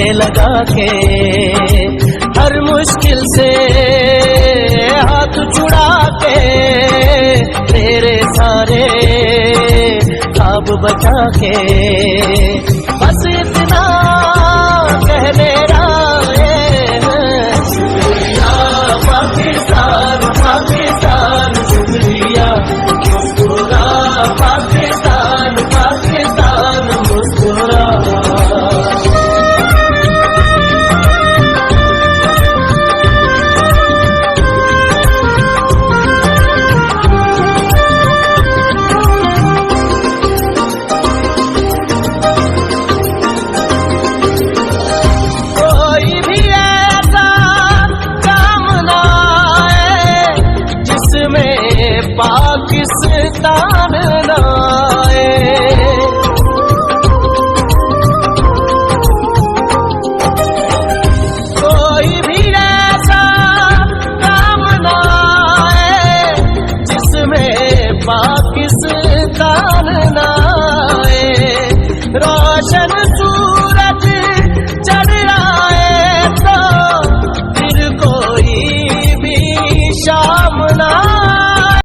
गले लगा के, हर मुश्किल से हाथ छुड़ा के, तेरे सारे ख्वाब बचा के, बस इतना कहने आए हैं। शुक्रिया पाकिस्तान, पाकिस्तान शुक्रिया, मुस्कुरा पाकिस्तान, पाकिस्तान मुस्कुरा। पाकिस्तान लाए, कोई भी ऐसा काम ना आए जिसमें पाकिस्तान ना आए। रोशन